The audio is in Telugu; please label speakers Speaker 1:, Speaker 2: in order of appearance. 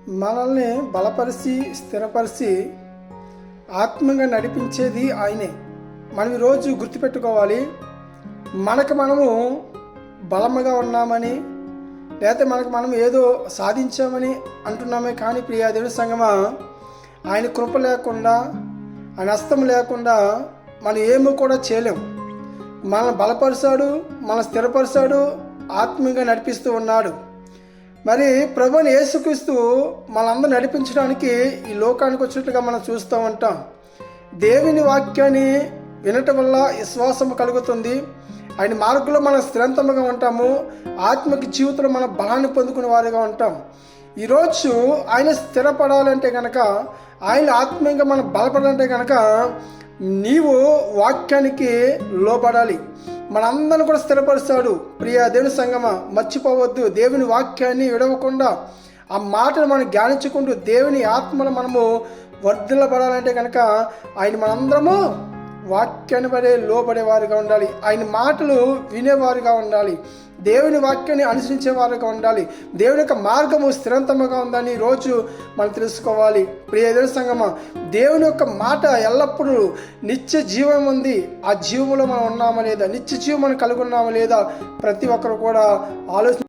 Speaker 1: మనల్ని బలపరిచి స్థిరపరిచి ఆత్మీయంగా నడిపించేది ఆయనే. మనం ఈరోజు గుర్తుపెట్టుకోవాలి, మనము బలముగా ఉన్నామని లేకపోతే మనం ఏదో సాధించామని అంటున్నామే కానీ ప్రియా దేవుని సంగమా, ఆయన కృప లేకుండా ఆయన హస్తం లేకుండా మనం ఏమీ కూడా చేయలేము. మనల్ని బలపరిచాడు, మనం స్థిరపరిచాడు, ఆత్మీయంగా నడిపిస్తూ ఉన్నాడు. మరి ప్రభువుని యేసుక్రీస్తు మనందరూ నడిపించడానికి ఈ లోకానికి వచ్చినట్లుగా మనం చూస్తూ ఉంటాం. దేవుని వాక్యాన్ని వినటం వల్ల విశ్వాసం కలుగుతుంది. ఆయన మార్గంలో మనం స్థిరంతముగా ఉంటాము. ఆత్మకి జీవితంలో మన బలాన్ని పొందుకునే వారిగా ఉంటాం. ఈరోజు ఆయన స్థిరపడాలంటే కనుక, ఆయన ఆత్మీయంగా మనం బలపడాలంటే కనుక నీవు వాక్యానికి లోబడాలి. మనందరిని కూడా స్థిరపరుస్తాడు. ప్రియ దేవుని సంగమ, మర్చిపోవద్దు. దేవుని వాక్యాన్ని విడవకుండా ఆ మాటను మనం ధ్యానించుకుంటూ దేవుని ఆత్మను మనము వర్ధిల్లబడాలంటే కనుక ఆయన మనందరము వాక్యాన్ని పడే లోబడేవారుగా ఉండాలి. ఆయన మాటలు వినేవారుగా ఉండాలి. దేవుని వాక్యాన్ని అనుసరించేవారుగా ఉండాలి. దేవుని యొక్క మార్గము స్థిరంతముగా ఉందని రోజు మనం తెలుసుకోవాలి. ప్రియ దేవుని సంగమా, దేవుని యొక్క మాట ఎల్లప్పుడూ నిత్య జీవం ఉంది. ఆ జీవములో మనం ఉన్నామా లేదా, నిత్య జీవం మనం కలిగి ఉన్నామా లేదా ప్రతి ఒక్కరు కూడా ఆలోచన